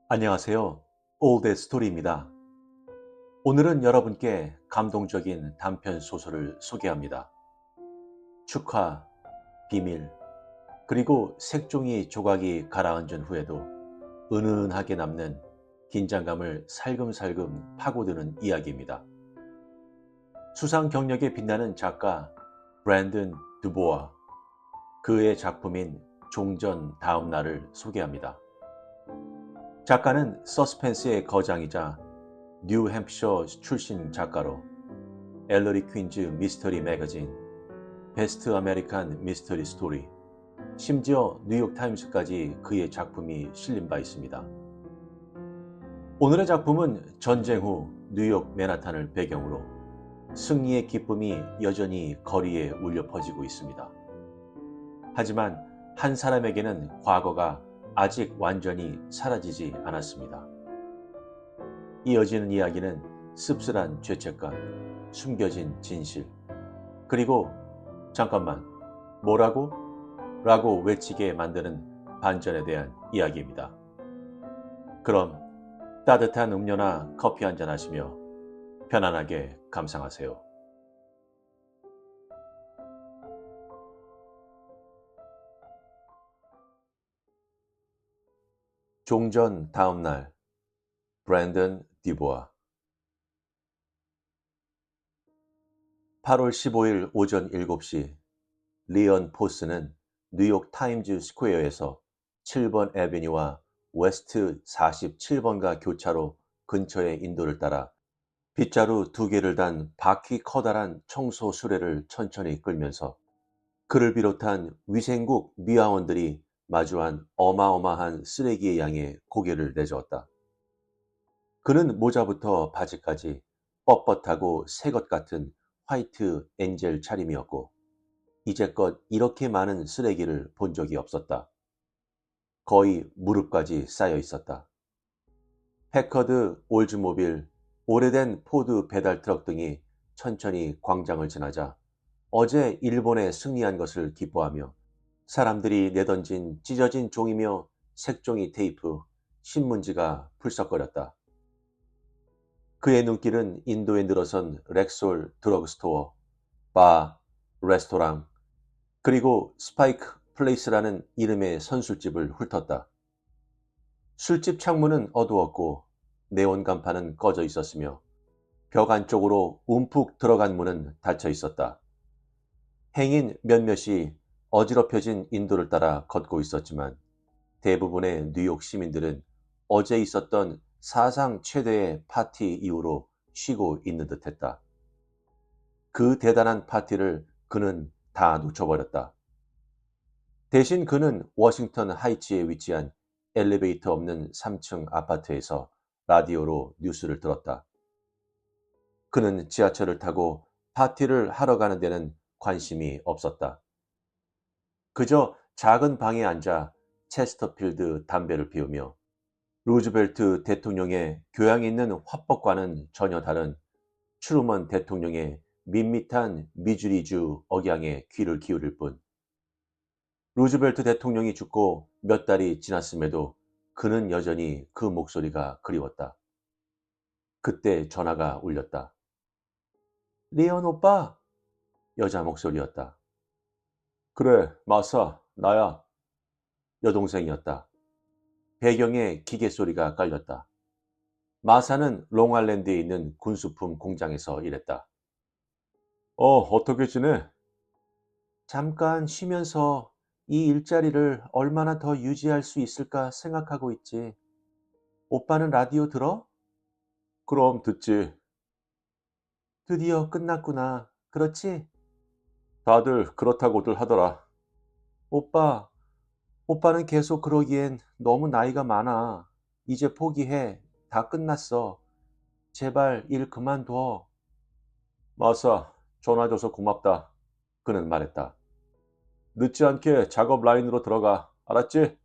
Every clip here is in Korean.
안녕하세요. All That Story입니다. 오늘은 여러분께 감동적인 단편 소설을 소개합니다. 축하, 비밀, 그리고 색종이 조각이 가라앉은 후에도 은은하게 남는 긴장감을 살금살금 파고드는 이야기입니다. 수상 경력에 빛나는 작가 브랜든 드보아, 그의 작품인 종전 다음 날을 소개합니다. 작가는 서스펜스의 거장이자 뉴햄프셔 출신 작가로 엘러리 퀸즈 미스터리 매거진, 베스트 아메리칸 미스터리 스토리, 심지어 뉴욕타임스까지 그의 작품이 실린 바 있습니다. 오늘의 작품은 전쟁 후 뉴욕 맨하탄을 배경으로 승리의 기쁨이 여전히 거리에 울려 퍼지고 있습니다. 하지만 한 사람에게는 과거가 아직 완전히 사라지지 않았습니다. 이어지는 이야기는 씁쓸한 죄책감, 숨겨진 진실, 그리고 잠깐만, 뭐라고? 라고 외치게 만드는 반전에 대한 이야기입니다. 그럼 따뜻한 음료나 커피 한잔 하시며 편안하게 감상하세요. 종전 다음 날, 브랜든 디보아. 8월 15일 오전 7시, 리언 포스는 뉴욕 타임즈 스퀘어에서 7번 애비뉴와 웨스트 47번가 교차로 근처의 인도를 따라 빗자루 2개를 단 바퀴 커다란 청소 수레를 천천히 끌면서 그를 비롯한 위생국 미화원들이 마주한 어마어마한 쓰레기의 양에 고개를 내저었다. 그는 모자부터 바지까지 뻣뻣하고 새것 같은 화이트 엔젤 차림이었고 이제껏 이렇게 많은 쓰레기를 본 적이 없었다. 거의 무릎까지 쌓여 있었다. 패커드, 올즈모빌, 오래된 포드 배달 트럭 등이 천천히 광장을 지나자 어제 일본에 승리한 것을 기뻐하며 사람들이 내던진 찢어진 종이며 색종이 테이프, 신문지가 풀썩거렸다. 그의 눈길은 인도에 늘어선 렉솔 드러그스토어, 바, 레스토랑, 그리고 스파이크 플레이스라는 이름의 선술집을 훑었다. 술집 창문은 어두웠고 네온 간판은 꺼져 있었으며 벽 안쪽으로 움푹 들어간 문은 닫혀 있었다. 행인 몇몇이 어지럽혀진 인도를 따라 걷고 있었지만 대부분의 뉴욕 시민들은 어제 있었던 사상 최대의 파티 이후로 쉬고 있는 듯했다. 그 대단한 파티를 그는 다 놓쳐버렸다. 대신 그는 워싱턴 하이츠에 위치한 엘리베이터 없는 3층 아파트에서 라디오로 뉴스를 들었다. 그는 지하철을 타고 파티를 하러 가는 데는 관심이 없었다. 그저 작은 방에 앉아 체스터필드 담배를 피우며 루즈벨트 대통령의 교양 있는 화법과는 전혀 다른 트루먼 대통령의 밋밋한 미주리주 억양에 귀를 기울일 뿐. 루즈벨트 대통령이 죽고 몇 달이 지났음에도 그는 여전히 그 목소리가 그리웠다. 그때 전화가 울렸다. 리언 오빠? 여자 목소리였다. 그래, 마사, 나야. 여동생이었다. 배경에 기계 소리가 깔렸다. 마사는 롱알랜드에 있는 군수품 공장에서 일했다. 어떻게 지내? 잠깐 쉬면서 이 일자리를 얼마나 더 유지할 수 있을까 생각하고 있지. 오빠는 라디오 들어? 그럼 듣지. 드디어 끝났구나. 그렇지? 다들 그렇다고들 하더라. 오빠, 오빠는 계속 그러기엔 너무 나이가 많아. 이제 포기해. 다 끝났어. 제발 일 그만둬. 마사, 전화 줘서 고맙다. 그는 말했다. 늦지 않게 작업 라인으로 들어가. 알았지?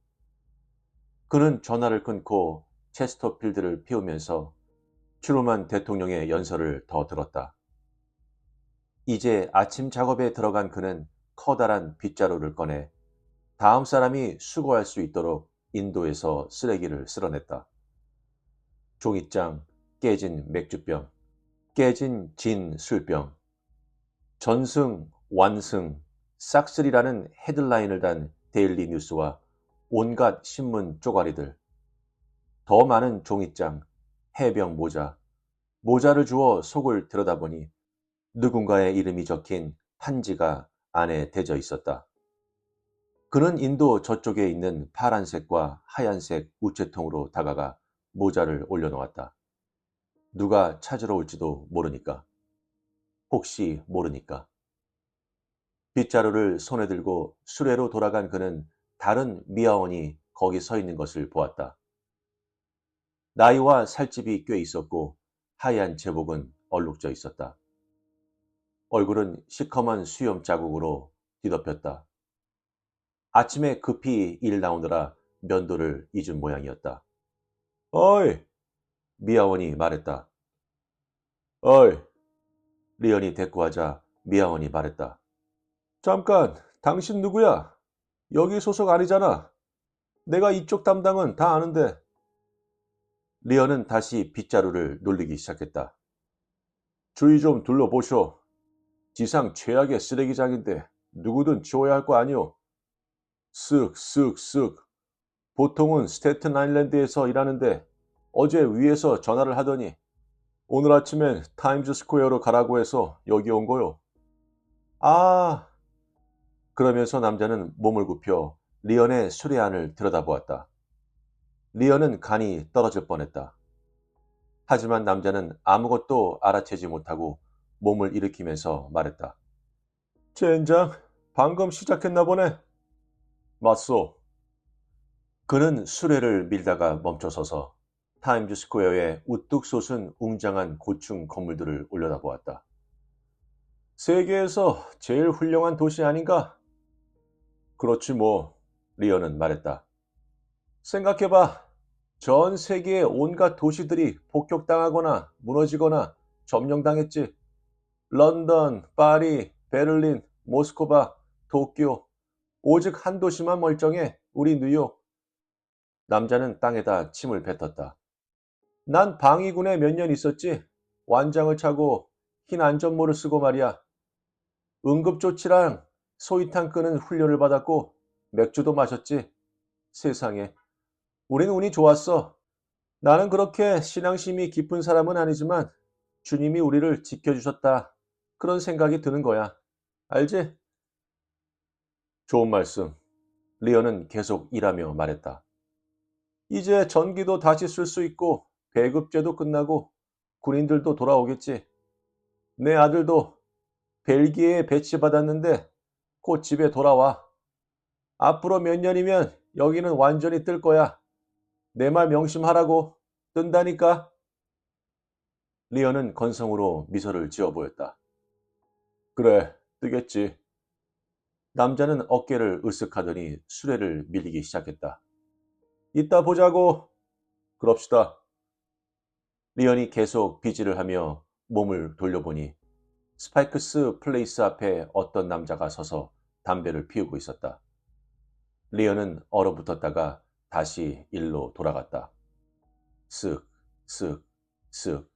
그는 전화를 끊고 체스터필드를 피우면서 트루먼 대통령의 연설을 더 들었다. 이제 아침 작업에 들어간 그는 커다란 빗자루를 꺼내 다음 사람이 수거할 수 있도록 인도에서 쓰레기를 쓸어냈다. 종이장, 깨진 맥주병, 깨진 진 술병, 전승, 완승, 싹쓸이라는 헤드라인을 단 데일리 뉴스와 온갖 신문 쪼가리들, 더 많은 종이장, 해병 모자, 모자를 주워 속을 들여다보니 누군가의 이름이 적힌 판지가 안에 대져 있었다. 그는 인도 저쪽에 있는 파란색과 하얀색 우체통으로 다가가 모자를 올려놓았다. 누가 찾으러 올지도 모르니까. 혹시 모르니까. 빗자루를 손에 들고 수레로 돌아간 그는 다른 미아원이 거기 서 있는 것을 보았다. 나이와 살집이 꽤 있었고 하얀 제복은 얼룩져 있었다. 얼굴은 시커먼 수염 자국으로 뒤덮였다. 아침에 급히 일 나오느라 면도를 잊은 모양이었다. 어이! 미아원이 말했다. 어이! 리언이 대꾸하자 미아원이 말했다. 잠깐, 당신 누구야? 여기 소속 아니잖아. 내가 이쪽 담당은 다 아는데. 리언은 다시 빗자루를 놀리기 시작했다. 주의 좀 둘러보쇼. 지상 최악의 쓰레기장인데 누구든 치워야 할 거 아니오. 쓱쓱쓱. 보통은 스태튼 아일랜드에서 일하는데 어제 위에서 전화를 하더니 오늘 아침엔 타임즈 스퀘어로 가라고 해서 여기 온 거요. 아. 그러면서 남자는 몸을 굽혀 리언의 수레안을 들여다보았다. 리언은 간이 떨어질 뻔했다. 하지만 남자는 아무것도 알아채지 못하고 몸을 일으키면서 말했다. 젠장, 방금 시작했나 보네. 맞소. 그는 수레를 밀다가 멈춰서서 타임즈 스퀘어의 우뚝 솟은 웅장한 고층 건물들을 올려다보았다. 세계에서 제일 훌륭한 도시 아닌가? 그렇지 뭐, 리언은 말했다. 생각해봐. 전 세계의 온갖 도시들이 폭격당하거나 무너지거나 점령당했지. 런던, 파리, 베를린, 모스크바, 도쿄. 오직 한 도시만 멀쩡해. 우리 뉴욕. 남자는 땅에다 침을 뱉었다. 난 방위군에 몇 년 있었지. 완장을 차고 흰 안전모를 쓰고 말이야. 응급조치랑 소위탄 끄는 훈련을 받았고 맥주도 마셨지. 세상에. 우린 운이 좋았어. 나는 그렇게 신앙심이 깊은 사람은 아니지만 주님이 우리를 지켜주셨다. 그런 생각이 드는 거야. 알지? 좋은 말씀. 리언은 계속 일하며 말했다. 이제 전기도 다시 쓸 수 있고 배급제도 끝나고 군인들도 돌아오겠지. 내 아들도 벨기에에 배치받았는데 곧 집에 돌아와. 앞으로 몇 년이면 여기는 완전히 뜰 거야. 내 말 명심하라고. 뜬다니까. 리언은 건성으로 미소를 지어 보였다. 그래, 뜨겠지. 남자는 어깨를 으쓱하더니 수레를 밀리기 시작했다. 이따 보자고. 그럽시다. 리언이 계속 비지를 하며 몸을 돌려보니 스파이크스 플레이스 앞에 어떤 남자가 서서 담배를 피우고 있었다. 리언은 얼어붙었다가 다시 일로 돌아갔다. 쓱, 쓱, 쓱.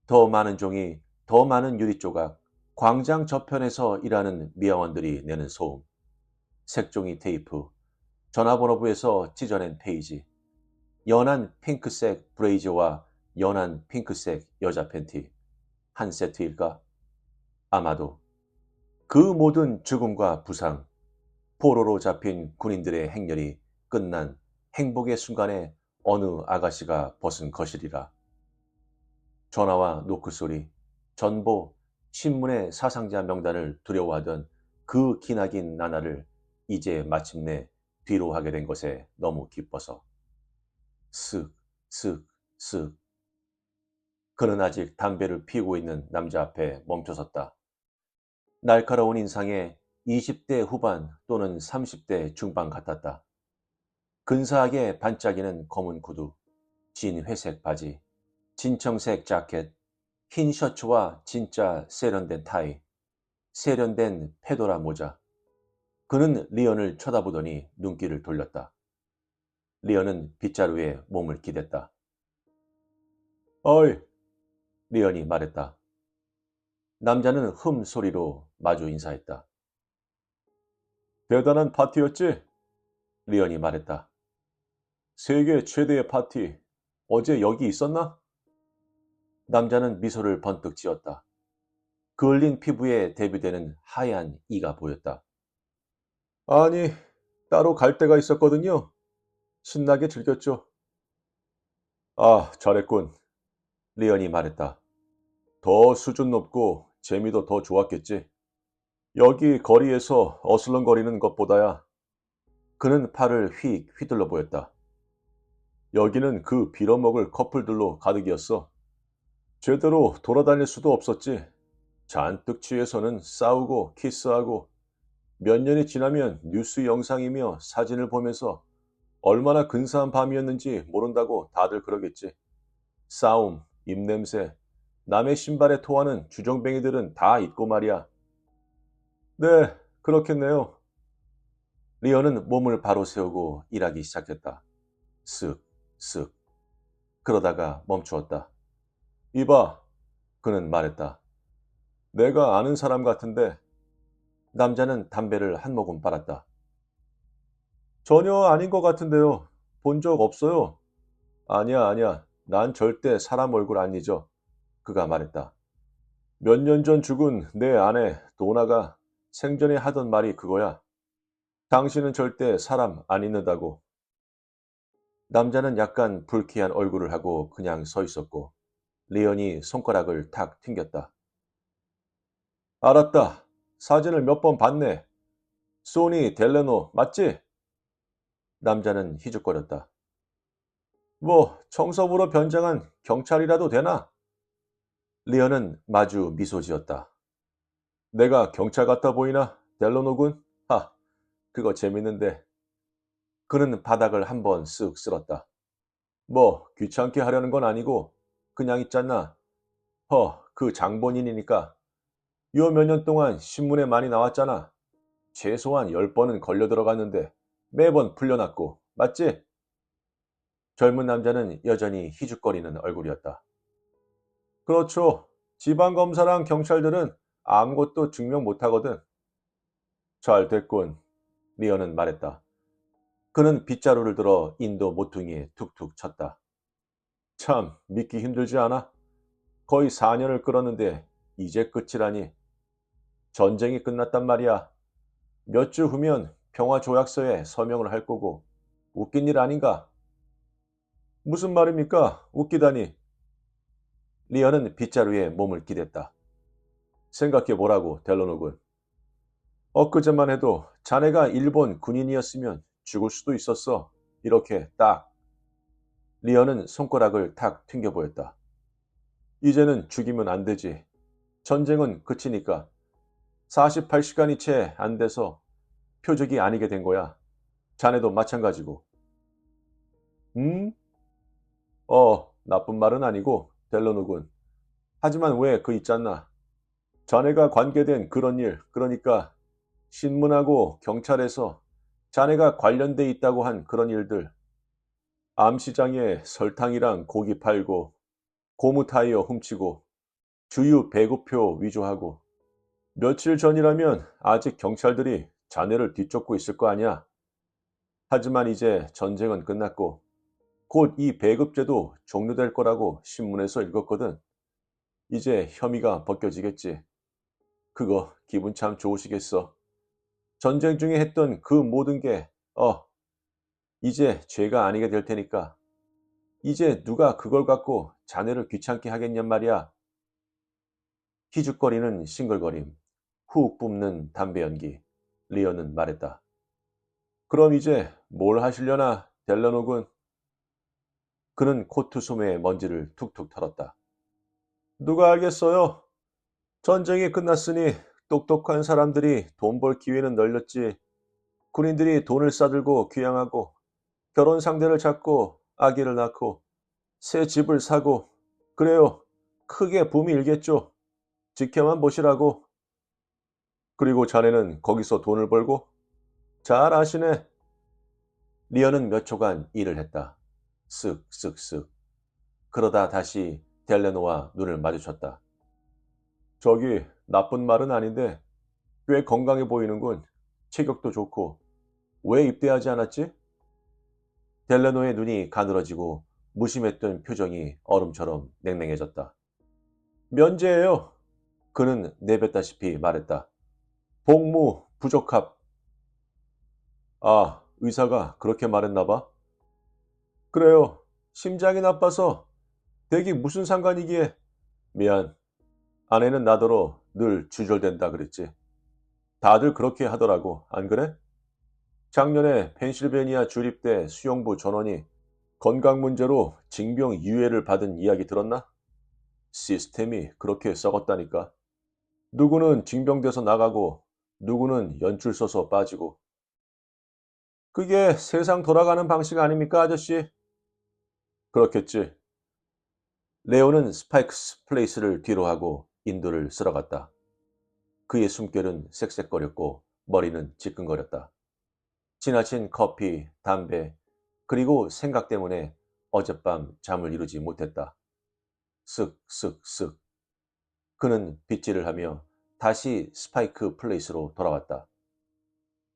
더 많은 종이, 더 많은 유리조각, 광장 저편에서 일하는 미아원들이 내는 소음, 색종이 테이프, 전화번호부에서 찢어낸 페이지, 연한 핑크색 브레이저와 연한 핑크색 여자 팬티, 한 세트일까? 아마도. 그 모든 죽음과 부상, 포로로 잡힌 군인들의 행렬이 끝난 행복의 순간에 어느 아가씨가 벗은 것이리라. 전화와 노크 소리, 전보, 신문의 사상자 명단을 두려워하던 그 기나긴 나날을 이제 마침내 뒤로 하게 된 것에 너무 기뻐서. 쓱, 쓱, 쓱. 그는 아직 담배를 피우고 있는 남자 앞에 멈춰섰다. 날카로운 인상에 20대 후반 또는 30대 중반 같았다. 근사하게 반짝이는 검은 구두, 진 회색 바지, 진청색 자켓, 흰 셔츠와 진짜 세련된 타이, 세련된 페도라 모자. 그는 리언을 쳐다보더니 눈길을 돌렸다. 리언은 빗자루에 몸을 기댔다. 어이, 리언이 말했다. 남자는 흠 소리로 마주 인사했다. 대단한 파티였지? 리언이 말했다. 세계 최대의 파티. 어제 여기 있었나? 남자는 미소를 번뜩 지었다. 그을린 피부에 대비되는 하얀 이가 보였다. 아니, 따로 갈 데가 있었거든요. 신나게 즐겼죠. 아, 잘했군. 리언이 말했다. 더 수준 높고 재미도 더 좋았겠지. 여기 거리에서 어슬렁거리는 것보다야. 그는 팔을 휙 휘둘러 보였다. 여기는 그 빌어먹을 커플들로 가득이었어. 제대로 돌아다닐 수도 없었지. 잔뜩 취해서는 싸우고 키스하고 몇 년이 지나면 뉴스 영상이며 사진을 보면서 얼마나 근사한 밤이었는지 모른다고 다들 그러겠지. 싸움, 입냄새, 남의 신발에 토하는 주정뱅이들은 다 있고 말이야. 네, 그렇겠네요. 리언은 몸을 바로 세우고 일하기 시작했다. 쓱, 쓱. 그러다가 멈추었다. 이봐, 그는 말했다. 내가 아는 사람 같은데. 남자는 담배를 한 모금 빨았다. 전혀 아닌 것 같은데요. 본 적 없어요. 아니야, 아니야. 난 절대 사람 얼굴 안 잊어. 그가 말했다. 몇 년 전 죽은 내 아내 도나가 생전에 하던 말이 그거야. 당신은 절대 사람 안 잊는다고. 남자는 약간 불쾌한 얼굴을 하고 그냥 서 있었고 리언이 손가락을 탁 튕겼다. 알았다. 사진을 몇 번 봤네. 소니 델레노 맞지? 남자는 희죽거렸다. 뭐 청소부로 변장한 경찰이라도 되나? 리언은 마주 미소 지었다. 내가 경찰 같아 보이나? 델로노군? 하, 그거 재밌는데. 그는 바닥을 한번 쓱 쓸었다. 뭐 귀찮게 하려는 건 아니고 그냥 있잖아. 그 장본인이니까. 요 몇 년 동안 신문에 많이 나왔잖아. 최소한 10번은 걸려 들어갔는데 매번 풀려났고. 맞지? 젊은 남자는 여전히 희죽거리는 얼굴이었다. 그렇죠. 지방검사랑 경찰들은 아무것도 증명 못하거든. 잘 됐군. 리언은 말했다. 그는 빗자루를 들어 인도 모퉁이에 툭툭 쳤다. 참 믿기 힘들지 않아? 거의 4년을 끌었는데 이제 끝이라니. 전쟁이 끝났단 말이야. 몇 주 후면 평화조약서에 서명을 할 거고. 웃긴 일 아닌가? 무슨 말입니까? 웃기다니. 리언은 빗자루에 몸을 기댔다. 생각해 보라고, 델로노군. 엊그제만 해도 자네가 일본 군인이었으면 죽을 수도 있었어. 이렇게 딱. 리언은 손가락을 탁 튕겨 보였다. 이제는 죽이면 안 되지. 전쟁은 그치니까. 48시간이 채 안 돼서 표적이 아니게 된 거야. 자네도 마찬가지고. 음? 나쁜 말은 아니고, 델로누군. 하지만 왜 그 있잖아. 자네가 관계된 그런 일, 그러니까 신문하고 경찰에서 자네가 관련돼 있다고 한 그런 일들. 암시장에 설탕이랑 고기 팔고, 고무 타이어 훔치고, 주유 배구표 위조하고. 며칠 전이라면 아직 경찰들이 자네를 뒤쫓고 있을 거 아니야. 하지만 이제 전쟁은 끝났고, 곧 이 배급제도 종료될 거라고 신문에서 읽었거든. 이제 혐의가 벗겨지겠지. 그거 기분 참 좋으시겠어. 전쟁 중에 했던 그 모든 게, 이제 죄가 아니게 될 테니까. 이제 누가 그걸 갖고 자네를 귀찮게 하겠냔 말이야. 희죽거리는 싱글거림, 훅 뿜는 담배 연기. 리언은 말했다. 그럼 이제 뭘 하시려나, 델러노군? 그는 코트 소매에 먼지를 툭툭 털었다. 누가 알겠어요? 전쟁이 끝났으니 똑똑한 사람들이 돈 벌 기회는 널렸지. 군인들이 돈을 싸들고 귀향하고 결혼 상대를 찾고 아기를 낳고 새 집을 사고 그래요. 크게 붐이 일겠죠. 지켜만 보시라고. 그리고 자네는 거기서 돈을 벌고 잘 아시네. 리언은 몇 초간 일을 했다. 쓱쓱쓱. 그러다 다시 델레노와 눈을 마주쳤다. 저기 나쁜 말은 아닌데 꽤 건강해 보이는군. 체격도 좋고. 왜 입대하지 않았지? 델레노의 눈이 가늘어지고 무심했던 표정이 얼음처럼 냉랭해졌다. 면제예요. 그는 내뱉다시피 말했다. 복무 부적합. 아, 의사가 그렇게 말했나 봐. 그래요. 심장이 나빠서. 댁이 무슨 상관이기에. 미안. 아내는 나더러 늘 주절된다 그랬지. 다들 그렇게 하더라고. 안 그래? 작년에 펜실베니아 주립대 수영부 전원이 건강 문제로 징병 유예를 받은 이야기 들었나? 시스템이 그렇게 썩었다니까. 누구는 징병돼서 나가고 누구는 연출 써서 빠지고. 그게 세상 돌아가는 방식 아닙니까, 아저씨? 그렇겠지. 레오는 스파이크스 플레이스를 뒤로 하고 인도를 쓸어갔다. 그의 숨결은 쌕쌕거렸고 머리는 지끈거렸다. 지나친 커피, 담배, 그리고 생각 때문에 어젯밤 잠을 이루지 못했다. 쓱쓱쓱. 그는 빗질을 하며 다시 스파이크 플레이스로 돌아왔다.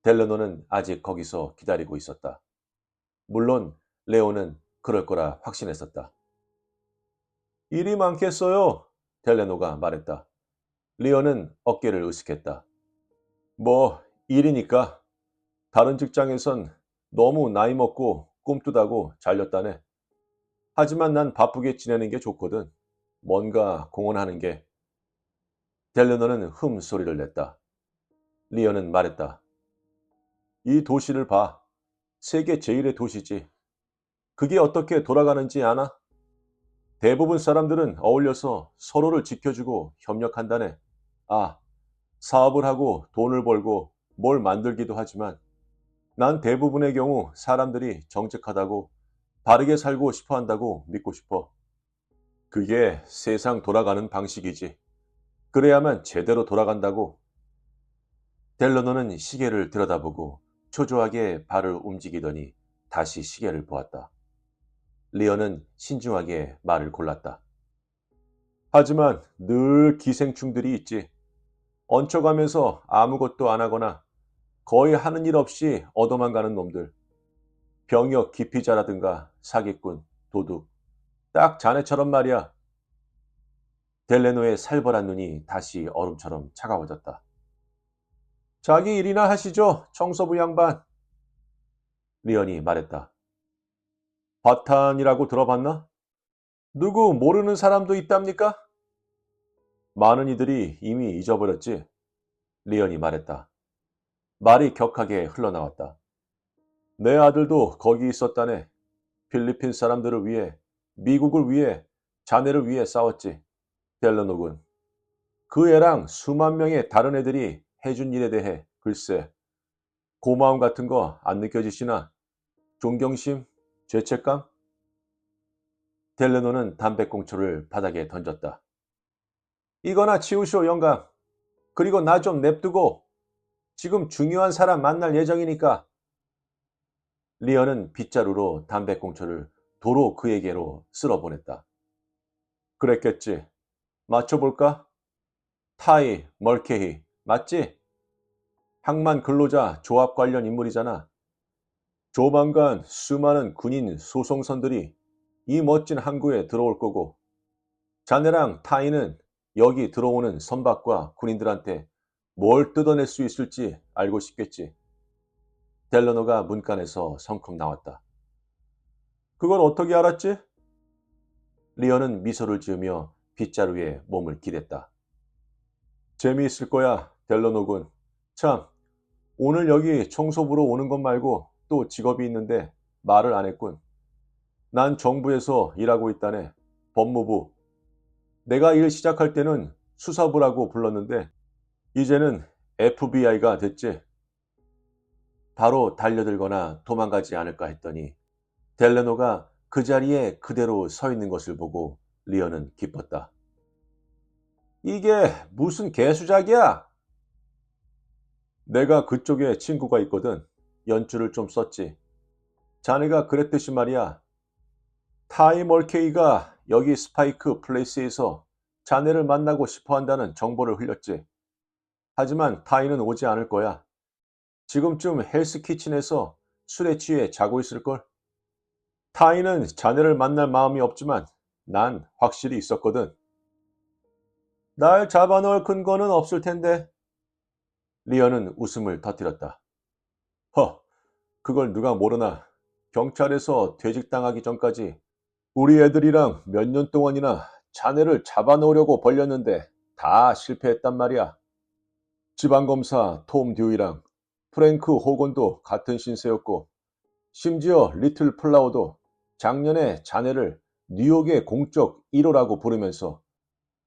델레노는 아직 거기서 기다리고 있었다. 물론 레오는 그럴 거라 확신했었다. 일이 많겠어요, 델레노가 말했다. 리언은 어깨를 으쓱했다. 뭐 일이니까. 다른 직장에선 너무 나이 먹고 꿈뚜다고 잘렸다네. 하지만 난 바쁘게 지내는 게 좋거든. 뭔가 공헌하는 게. 델레노는 흠 소리를 냈다. 리언은 말했다. 이 도시를 봐. 세계 제1의 도시지. 그게 어떻게 돌아가는지 아나? 대부분 사람들은 어울려서 서로를 지켜주고 협력한다네. 아, 사업을 하고 돈을 벌고 뭘 만들기도 하지만 난 대부분의 경우 사람들이 정직하다고 바르게 살고 싶어 한다고 믿고 싶어. 그게 세상 돌아가는 방식이지. 그래야만 제대로 돌아간다고. 델러너는 시계를 들여다보고 초조하게 발을 움직이더니 다시 시계를 보았다. 리언은 신중하게 말을 골랐다. 하지만 늘 기생충들이 있지. 얹혀가면서 아무것도 안 하거나 거의 하는 일 없이 얻어만 가는 놈들. 병역 기피자라든가 사기꾼, 도둑. 딱 자네처럼 말이야. 델레노의 살벌한 눈이 다시 얼음처럼 차가워졌다. 자기 일이나 하시죠, 청소부 양반. 리언이 말했다. 바탄이라고 들어봤나? 누구 모르는 사람도 있답니까? 많은 이들이 이미 잊어버렸지. 리언이 말했다. 말이 격하게 흘러나왔다. 내 아들도 거기 있었다네. 필리핀 사람들을 위해, 미국을 위해, 자네를 위해 싸웠지. 델러노군. 그 애랑 수만 명의 다른 애들이 해준 일에 대해 글쎄 고마움 같은 거 안 느껴지시나? 존경심? 죄책감? 델레노는 담배꽁초를 바닥에 던졌다. 이거나 치우쇼 영감. 그리고 나 좀 냅두고. 지금 중요한 사람 만날 예정이니까. 리언은 빗자루로 담배꽁초를 도로 그에게로 쓸어보냈다. 그랬겠지. 맞춰볼까? 타이 멀케히 맞지? 항만 근로자 조합 관련 인물이잖아. 조만간 수많은 군인 소송선들이 이 멋진 항구에 들어올 거고 자네랑 타이는 여기 들어오는 선박과 군인들한테 뭘 뜯어낼 수 있을지 알고 싶겠지. 델러너가 문간에서 성큼 나왔다. 그걸 어떻게 알았지? 리언은 미소를 지으며 빗자루에 몸을 기댔다. 재미있을 거야, 델러노군. 참, 오늘 여기 청소부로 오는 것 말고 또 직업이 있는데 말을 안 했군. 난 정부에서 일하고 있다네. 법무부. 내가 일 시작할 때는 수사부라고 불렀는데 이제는 FBI가 됐지. 바로 달려들거나 도망가지 않을까 했더니 델레노가 그 자리에 그대로 서 있는 것을 보고 리언은 기뻤다. 이게 무슨 개수작이야? 내가 그쪽에 친구가 있거든. 연줄을 좀 썼지. 자네가 그랬듯이 말이야. 타이 멀케이가 여기 스파이크 플레이스에서 자네를 만나고 싶어 한다는 정보를 흘렸지. 하지만 타인은 오지 않을 거야. 지금쯤 헬스 키친에서 술에 취해 자고 있을걸? 타인은 자네를 만날 마음이 없지만 난 확실히 있었거든. 날 잡아놓을 근거는 없을 텐데. 리언은 웃음을 터뜨렸다. 허, 그걸 누가 모르나. 경찰에서 퇴직당하기 전까지 우리 애들이랑 몇 년 동안이나 자네를 잡아놓으려고 벌렸는데 다 실패했단 말이야. 지방검사 톰 듀이랑 프랭크 호건도 같은 신세였고, 심지어 리틀 플라워도 작년에 자네를 뉴욕의 공적 1호라고 부르면서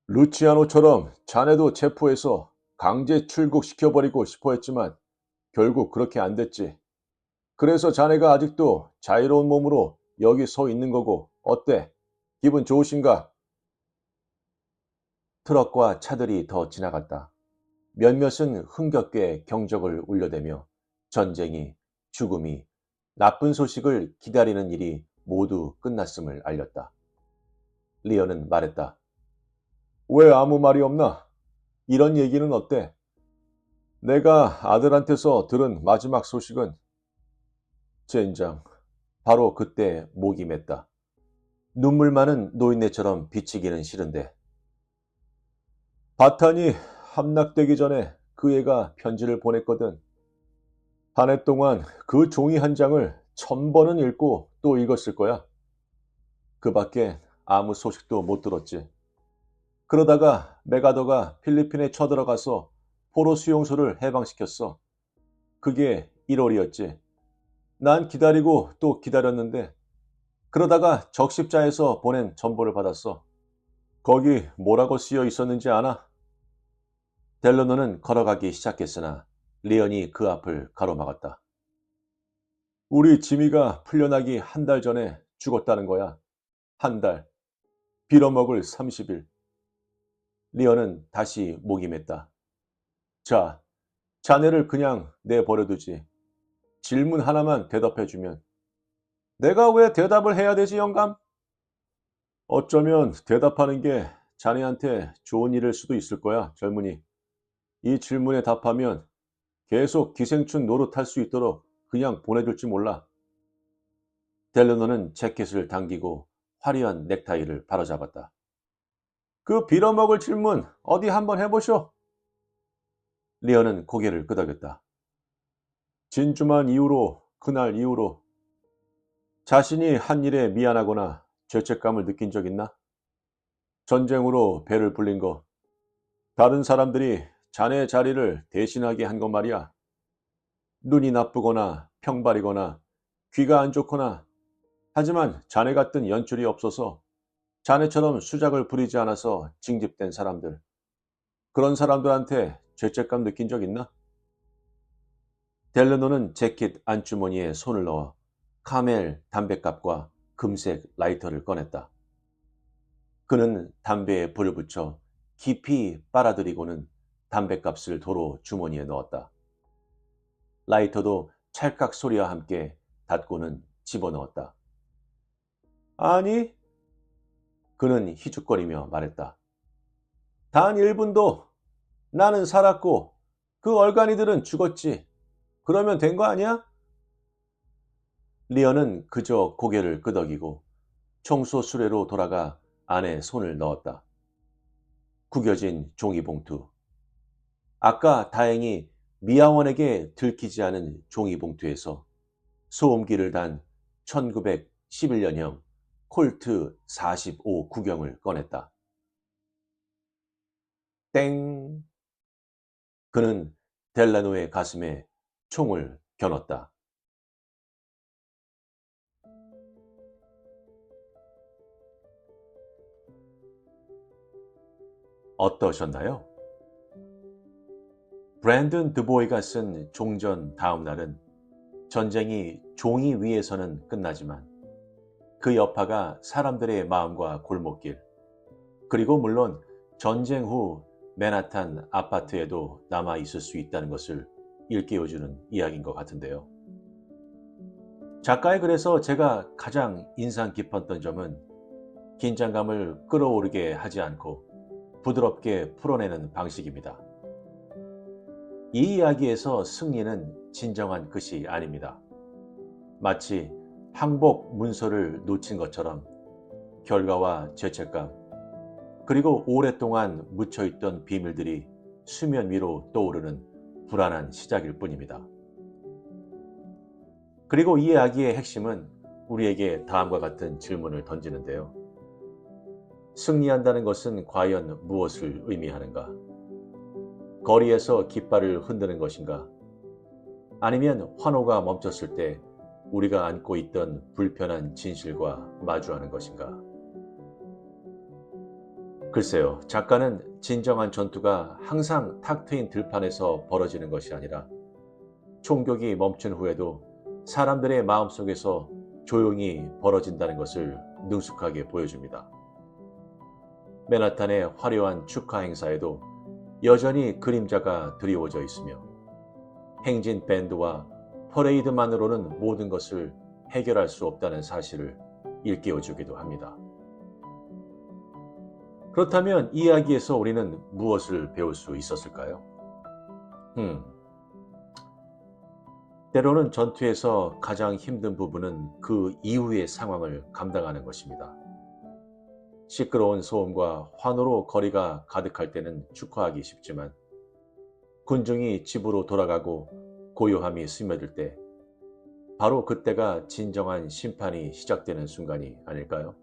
루치아노처럼 자네도 체포해서 강제 출국시켜버리고 싶어 했지만 결국 그렇게 안 됐지. 그래서 자네가 아직도 자유로운 몸으로 여기 서 있는 거고, 어때? 기분 좋으신가? 트럭과 차들이 더 지나갔다. 몇몇은 흥겹게 경적을 울려대며 전쟁이, 죽음이, 나쁜 소식을 기다리는 일이 모두 끝났음을 알렸다. 리언은 말했다. 왜 아무 말이 없나? 이런 얘기는 어때? 내가 아들한테서 들은 마지막 소식은 젠장. 바로 그때 목이 맸다. 눈물 많은 노인네처럼 비치기는 싫은데. 바탄이 함락되기 전에 그 애가 편지를 보냈거든. 한 해 동안 그 종이 한 장을 1000번은 읽고 또 읽었을 거야. 그 밖에 아무 소식도 못 들었지. 그러다가 메가더가 필리핀에 쳐들어가서 포로 수용소를 해방시켰어. 그게 1월이었지. 난 기다리고 또 기다렸는데 그러다가 적십자에서 보낸 전보를 받았어. 거기 뭐라고 쓰여 있었는지 아나? 델러너는 걸어가기 시작했으나 리언이 그 앞을 가로막았다. 우리 지미가 풀려나기 한 달 전에 죽었다는 거야. 한 달. 빌어먹을 30일. 리언은 다시 목이 맸다. 자, 자네를 그냥 내버려두지. 질문 하나만 대답해주면. 내가 왜 대답을 해야 되지, 영감? 어쩌면 대답하는 게 자네한테 좋은 일일 수도 있을 거야, 젊은이. 이 질문에 답하면 계속 기생충 노릇할 수 있도록 그냥 보내줄지 몰라. 델러너는 재킷을 당기고 화려한 넥타이를 바로잡았다. 그 빌어먹을 질문 어디 한번 해보쇼. 리언은 고개를 끄덕였다. 진주만 이후로, 그날 이후로 자신이 한 일에 미안하거나 죄책감을 느낀 적 있나? 전쟁으로 배를 불린 거, 다른 사람들이 자네 자리를 대신하게 한 것 말이야. 눈이 나쁘거나 평발이거나 귀가 안 좋거나, 하지만 자네 같은 연출이 없어서 자네처럼 수작을 부리지 않아서 징집된 사람들, 그런 사람들한테 죄책감 느낀 적 있나? 델르노는 재킷 안주머니에 손을 넣어 카멜 담뱃갑과 금색 라이터를 꺼냈다. 그는 담배에 불을 붙여 깊이 빨아들이고는 담뱃값을 도로 주머니에 넣었다. 라이터도 찰칵 소리와 함께 닫고는 집어넣었다. 아니, 그는 희죽거리며 말했다. 단 1분도. 나는 살았고 그 얼간이들은 죽었지. 그러면 된 거 아니야? 리언은 그저 고개를 끄덕이고 청소 수레로 돌아가 안에 손을 넣었다. 구겨진 종이봉투. 아까 다행히 미아원에게 들키지 않은 종이봉투에서 소음기를 단 1911년형 콜트 45 구경을 꺼냈다. 땡! 그는 델라노의 가슴에 총을 겨눴다. 어떠셨나요? 브랜든 드보이가 쓴 종전 다음 날은 전쟁이 종이 위에서는 끝나지만 그 여파가 사람들의 마음과 골목길, 그리고 물론 전쟁 후 맨하탄 아파트에도 남아 있을 수 있다는 것을 일깨워주는 이야기인 것 같은데요. 작가의 글에서 제가 가장 인상 깊었던 점은 긴장감을 끌어오르게 하지 않고 부드럽게 풀어내는 방식입니다. 이 이야기에서 승리는 진정한 것이 아닙니다. 마치 항복 문서를 놓친 것처럼 결과와 죄책감, 그리고 오랫동안 묻혀있던 비밀들이 수면 위로 떠오르는 불안한 시작일 뿐입니다. 그리고 이 이야기의 핵심은 우리에게 다음과 같은 질문을 던지는데요. 승리한다는 것은 과연 무엇을 의미하는가? 거리에서 깃발을 흔드는 것인가? 아니면 환호가 멈췄을 때 우리가 안고 있던 불편한 진실과 마주하는 것인가? 글쎄요, 작가는 진정한 전투가 항상 탁 트인 들판에서 벌어지는 것이 아니라 총격이 멈춘 후에도 사람들의 마음속에서 조용히 벌어진다는 것을 능숙하게 보여줍니다. 맨하탄의 화려한 축하 행사에도 여전히 그림자가 드리워져 있으며 행진 밴드와 퍼레이드만으로는 모든 것을 해결할 수 없다는 사실을 일깨워주기도 합니다. 그렇다면 이 이야기에서 우리는 무엇을 배울 수 있었을까요? 때로는 전투에서 가장 힘든 부분은 그 이후의 상황을 감당하는 것입니다. 시끄러운 소음과 환호로 거리가 가득할 때는 축하하기 쉽지만 군중이 집으로 돌아가고 고요함이 스며들 때 바로 그때가 진정한 심판이 시작되는 순간이 아닐까요?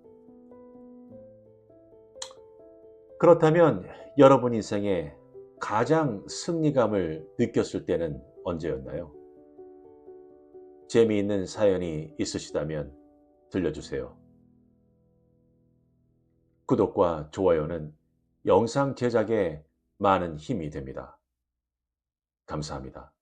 그렇다면 여러분 인생에 가장 승리감을 느꼈을 때는 언제였나요? 재미있는 사연이 있으시다면 들려주세요. 구독과 좋아요는 영상 제작에 많은 힘이 됩니다. 감사합니다.